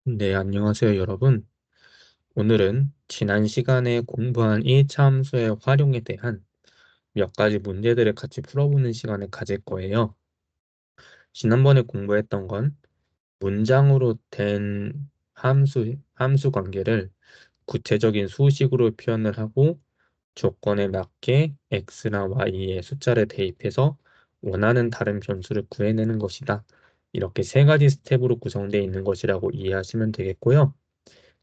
네, 안녕하세요, 여러분. 오늘은 지난 시간에 공부한 1차 함수의 활용에 대한 몇 가지 문제들을 같이 풀어보는 시간을 가질 거예요. 지난번에 공부했던 건 문장으로 된 함수 관계를 구체적인 수식으로 표현을 하고 조건에 맞게 x나 y의 숫자를 대입해서 원하는 다른 변수를 구해내는 것이다. 이렇게 세 가지 스텝으로 구성되어 있는 것이라고 이해하시면 되겠고요.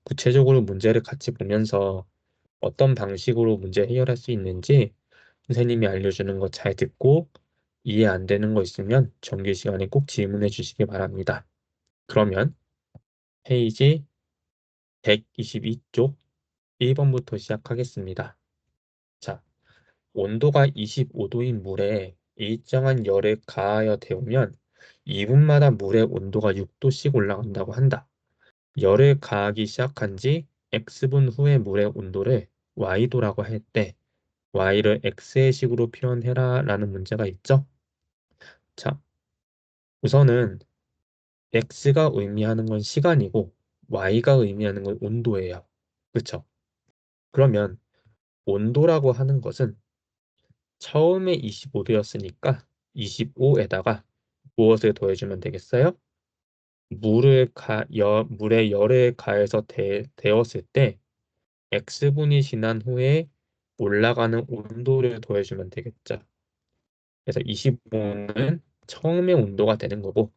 구체적으로 문제를 같이 보면서 어떤 방식으로 문제 해결할 수 있는지 선생님이 알려주는 거 잘 듣고 이해 안 되는 거 있으면 정규 시간에 꼭 질문해 주시기 바랍니다. 그러면 페이지 122쪽 1번부터 시작하겠습니다. 자, 온도가 25도인 물에 일정한 열을 가하여 데우면 2분마다 물의 온도가 6도씩 올라간다고 한다. 열을 가하기 시작한 지 X분 후의 물의 온도를 Y도라고 할 때 Y를 X의 식으로 표현해라 라는 문제가 있죠. 자, 우선은 X가 의미하는 건 시간이고 Y가 의미하는 건 온도예요. 그렇죠? 그러면 온도라고 하는 것은 처음에 25도였으니까 25에다가 무엇을 더해주면 되겠어요? 물에 열을 가해서 데웠을 때 X분이 지난 후에 올라가는 온도를 더해주면 되겠죠. 그래서 25는 처음의 온도가 되는 거고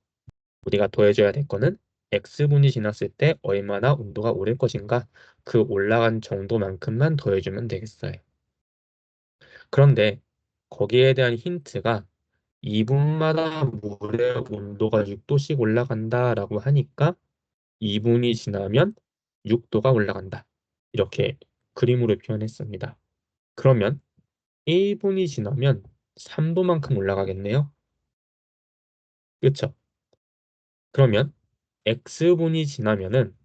우리가 더해줘야 될 거는 X분이 지났을 때 얼마나 온도가 오를 것인가 그 올라간 정도만큼만 더해주면 되겠어요. 그런데 거기에 대한 힌트가 2분마다 물의 온도가 6도씩 올라간다라고 하니까 2분이 지나면 6도가 올라간다. 이렇게 그림으로 표현했습니다. 그러면 1분이 지나면 3도만큼 올라가겠네요. 그렇죠? 그러면 x분이 지나면은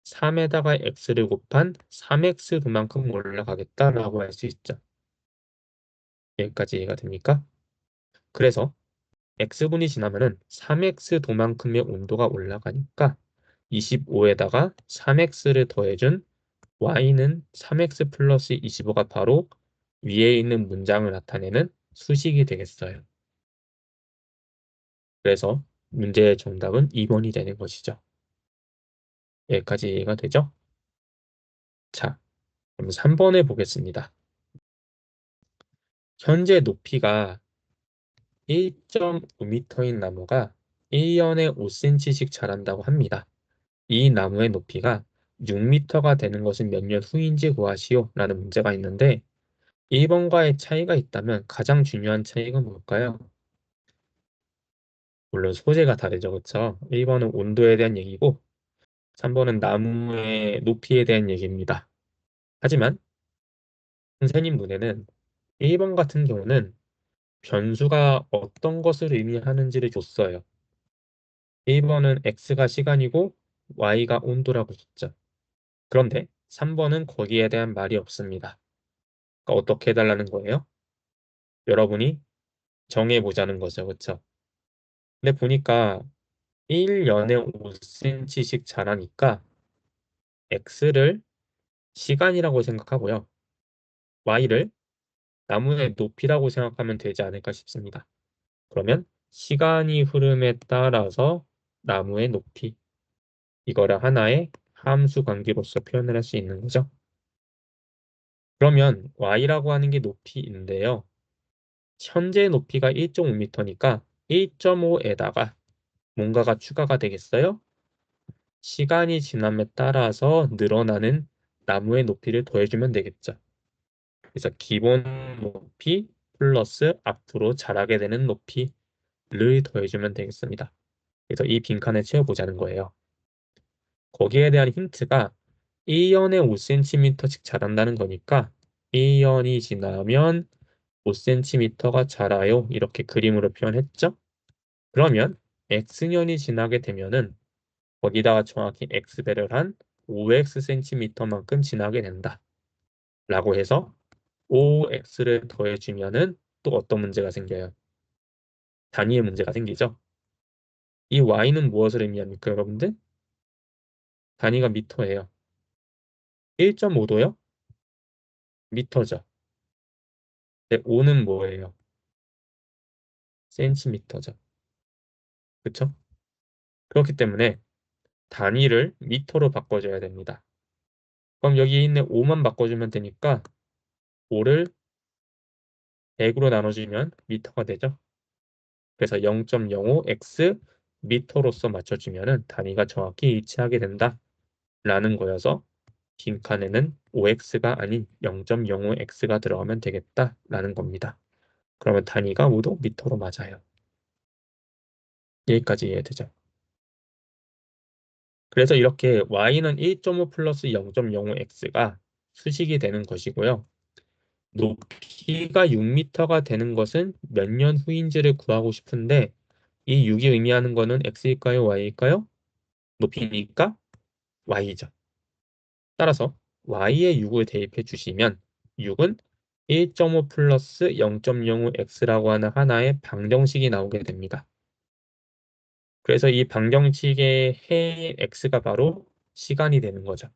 3에다가 x를 곱한 3x도만큼 올라가겠다라고 할 수 있죠. 여기까지 이해가 됩니까? 그래서 x분이 지나면은 3x도만큼의 온도가 올라가니까 25에다가 3x를 더해준 y는 3x 플러스 25가 바로 위에 있는 문장을 나타내는 수식이 되겠어요. 그래서 문제의 정답은 2번이 되는 것이죠. 여기까지 이해가 되죠? 자, 그럼 3번에 보겠습니다. 현재 높이가 1.5m인 나무가 1년에 5cm씩 자란다고 합니다. 이 나무의 높이가 6m가 되는 것은 몇 년 후인지 구하시오 라는 문제가 있는데 1번과의 차이가 있다면 가장 중요한 차이가 뭘까요? 물론 소재가 다르죠. 그렇죠? 1번은 온도에 대한 얘기고 3번은 나무의 높이에 대한 얘기입니다. 하지만 선생님 눈에는 1번 같은 경우는 변수가 어떤 것을 의미하는지를 줬어요. 1번은 x가 시간이고 y가 온도라고 줬죠. 그런데 3번은 거기에 대한 말이 없습니다. 그러니까 어떻게 해달라는 거예요? 여러분이 정해보자는 거죠. 그렇죠? 근데 보니까 1년에 5cm씩 자라니까 x를 시간이라고 생각하고요. y를 나무의 높이라고 생각하면 되지 않을까 싶습니다. 그러면 시간이 흐름에 따라서 나무의 높이, 이거를 하나의 함수 관계로서 표현을 할 수 있는 거죠. 그러면 y라고 하는 게 높이인데요. 현재 높이가 1.5m니까 1.5에다가 뭔가가 추가가 되겠어요? 시간이 지남에 따라서 늘어나는 나무의 높이를 더해주면 되겠죠. 그래서 기본 높이 플러스 앞으로 자라게 되는 높이를 더해주면 되겠습니다. 그래서 이 빈칸을 채워보자는 거예요. 거기에 대한 힌트가 1년에 5cm씩 자란다는 거니까 1년이 지나면 5cm가 자라요. 이렇게 그림으로 표현했죠. 그러면 x년이 지나게 되면은 거기다가 정확히 x배를 한 5x cm만큼 지나게 된다. 라고 해서 5x를 더해주면은 또 어떤 문제가 생겨요? 단위의 문제가 생기죠. 이 y는 무엇을 의미합니까, 여러분들? 단위가 미터예요. 1.5도요? 미터죠. 근데 5는 뭐예요? 센티미터죠. 그쵸? 그렇기 때문에 단위를 미터로 바꿔줘야 됩니다. 그럼 여기 있는 5만 바꿔주면 되니까 5를 100으로 나눠주면 미터가 되죠. 그래서 0.05x 미터로서 맞춰주면 단위가 정확히 일치하게 된다라는 거여서 빈칸에는 5x가 아닌 0.05x가 들어가면 되겠다라는 겁니다. 그러면 단위가 모두 미터로 맞아요. 여기까지 이해되죠? 그래서 이렇게 y는 1.5 플러스 0.05x가 수식이 되는 것이고요. 높이가 6m가 되는 것은 몇 년 후인지를 구하고 싶은데 이 6이 의미하는 거는 x일까요? y일까요? 높이니까 y죠. 따라서 y에 6을 대입해 주시면 6은 1.5 플러스 0.05x라고 하는 하나의 방정식이 나오게 됩니다. 그래서 이 방정식의 해인 x가 바로 시간이 되는 거죠.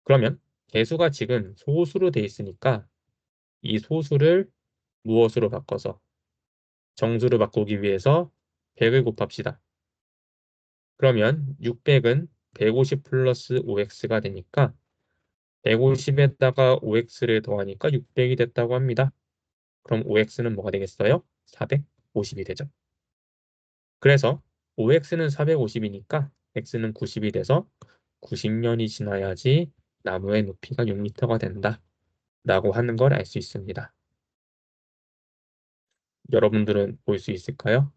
그러면 개수가 지금 소수로 돼 있으니까 이 소수를 무엇으로 바꿔서 정수로 바꾸기 위해서 100을 곱합시다. 그러면 600은 150 플러스 5x가 되니까 150에다가 5x를 더하니까 600이 됐다고 합니다. 그럼 5x는 뭐가 되겠어요? 450이 되죠. 그래서 5x는 450이니까 x는 90이 돼서 90년이 지나야지 나무의 높이가 6m가 된다 라고 하는 걸 알 수 있습니다. 여러분들은 볼 수 있을까요?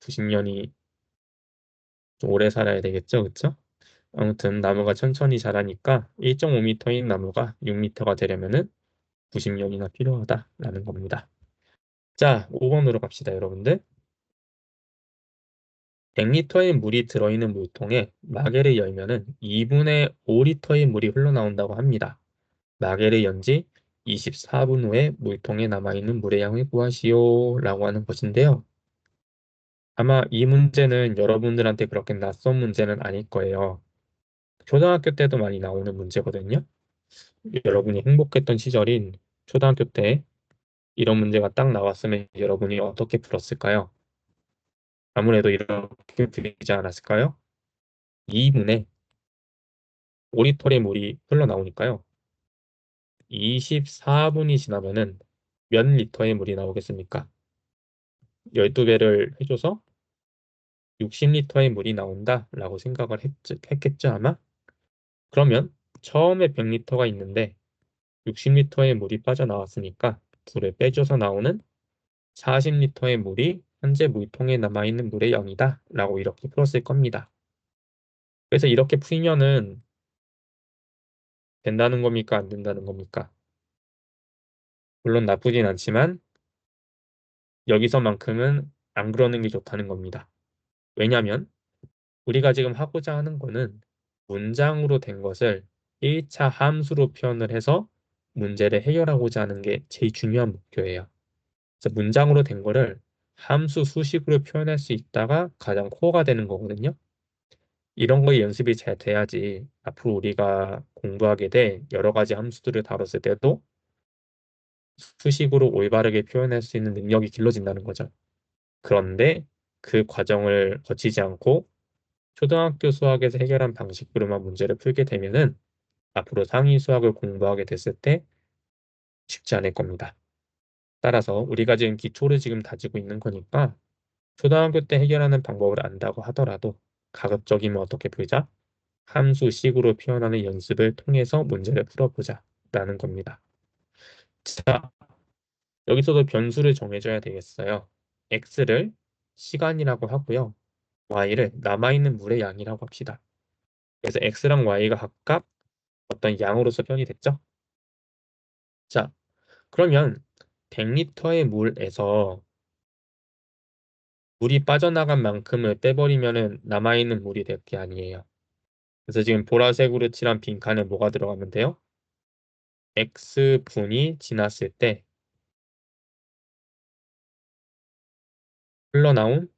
90년이 좀 오래 살아야 되겠죠? 그쵸? 아무튼 나무가 천천히 자라니까 1.5m인 나무가 6m가 되려면은 90년이나 필요하다라는 겁니다. 자, 5번으로 갑시다, 여러분들. 100리터의 물이 들어있는 물통에 마개를 열면은 2분의 5리터의 물이 흘러나온다고 합니다. 마개를 연 지 24분 후에 물통에 남아있는 물의 양을 구하시오 라고 하는 것인데요. 아마 이 문제는 여러분들한테 그렇게 낯선 문제는 아닐 거예요. 초등학교 때도 많이 나오는 문제거든요. 여러분이 행복했던 시절인 초등학교 때 이런 문제가 딱 나왔으면 여러분이 어떻게 풀었을까요? 아무래도 이렇게 드리지 않았을까요? 2분에 5리터의 물이 흘러나오니까요. 24분이 지나면은 몇 리터의 물이 나오겠습니까? 12배를 해줘서 60리터의 물이 나온다라고 생각을 했겠죠, 아마? 그러면 처음에 100리터가 있는데 60리터의 물이 빠져나왔으니까 불을 빼줘서 나오는 40리터의 물이 현재 물통에 남아있는 물의 양이다 라고 이렇게 풀었을 겁니다. 그래서 이렇게 풀면은 된다는 겁니까? 안 된다는 겁니까? 물론 나쁘진 않지만 여기서만큼은 안 그러는 게 좋다는 겁니다. 왜냐하면 우리가 지금 하고자 하는 거는 문장으로 된 것을 1차 함수로 표현을 해서 문제를 해결하고자 하는 게 제일 중요한 목표예요. 그래서 문장으로 된 거를 함수 수식으로 표현할 수 있다가 가장 코어가 되는 거거든요. 이런 거에 연습이 잘 돼야지 앞으로 우리가 공부하게 돼 여러 가지 함수들을 다뤘을 때도 수식으로 올바르게 표현할 수 있는 능력이 길러진다는 거죠. 그런데 그 과정을 거치지 않고 초등학교 수학에서 해결한 방식으로만 문제를 풀게 되면은 앞으로 상위 수학을 공부하게 됐을 때 쉽지 않을 겁니다. 따라서 우리가 지금 기초를 지금 다지고 있는 거니까 초등학교 때 해결하는 방법을 안다고 하더라도 가급적이면 어떻게 풀자? 함수식으로 표현하는 연습을 통해서 문제를 풀어보자 라는 겁니다. 자, 여기서도 변수를 정해줘야 되겠어요. x를 시간이라고 하고요. y를 남아있는 물의 양이라고 합시다. 그래서 x랑 y가 각각 어떤 양으로서 표현이 됐죠? 자, 그러면 100리터의 물에서 물이 빠져나간 만큼을 빼버리면은 남아있는 물이 될 게 아니에요. 그래서 지금 보라색으로 칠한 빈칸에 뭐가 들어가면 돼요? x분이 지났을 때 흘러나온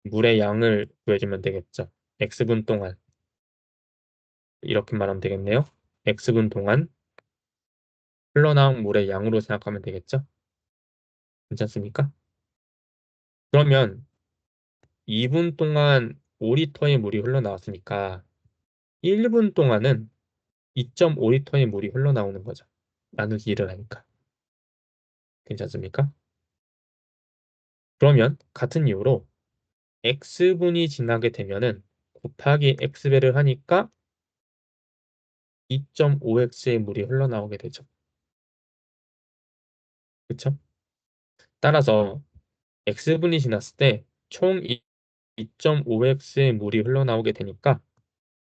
물의 양을 구해주면 되겠죠. x분 동안 이렇게 말하면 되겠네요. x분 동안 흘러나온 물의 양으로 생각하면 되겠죠. 괜찮습니까? 그러면 2분 동안 5리터의 물이 흘러나왔으니까 1분 동안은 2.5리터의 물이 흘러나오는 거죠. 나누기 1을 하니까. 괜찮습니까? 그러면 같은 이유로 x분이 지나게 되면은 곱하기 x배를 하니까 2.5x의 물이 흘러나오게 되죠. 그렇죠? 따라서 x분이 지났을 때 총 2.5x의 물이 흘러나오게 되니까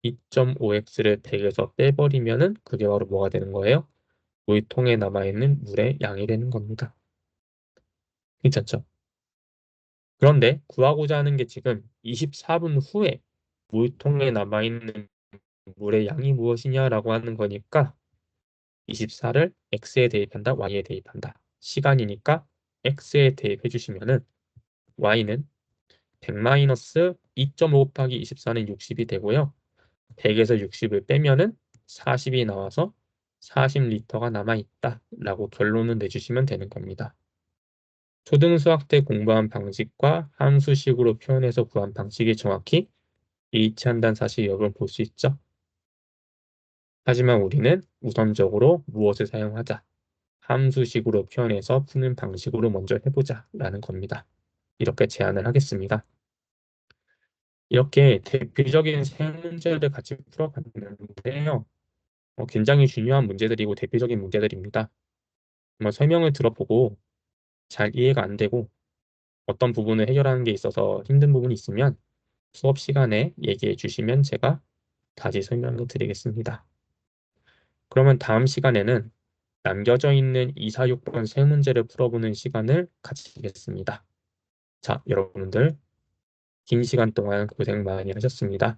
2.5x를 100에서 빼버리면은 그게 바로 뭐가 되는 거예요? 물통에 남아있는 물의 양이 되는 겁니다. 괜찮죠? 그런데 구하고자 하는 게 지금 24분 후에 물통에 남아있는 물의 양이 무엇이냐라고 하는 거니까 24를 x에 대입한다, y에 대입한다. 시간이니까 x에 대입해 주시면은 y는 100-2.5 곱하기 24는 60이 되고요. 100에서 60을 빼면은 40이 나와서 40리터가 남아있다 라고 결론을 내주시면 되는 겁니다. 초등수학 때 공부한 방식과 함수식으로 표현해서 구한 방식이 정확히 일치한다는 사실 여러분 볼 수 있죠. 하지만 우리는 우선적으로 무엇을 사용하자? 함수식으로 표현해서 푸는 방식으로 먼저 해보자 라는 겁니다. 이렇게 제안을 하겠습니다. 이렇게 대표적인 세 문제를 같이 풀어봤는데요. 굉장히 중요한 문제들이고 대표적인 문제들입니다. 한번 설명을 들어보고 잘 이해가 안 되고 어떤 부분을 해결하는 게 있어서 힘든 부분이 있으면 수업 시간에 얘기해 주시면 제가 다시 설명을 드리겠습니다. 그러면 다음 시간에는 남겨져 있는 2, 4, 6번 세 문제를 풀어보는 시간을 가지겠습니다. 자, 여러분들 긴 시간 동안 고생 많이 하셨습니다.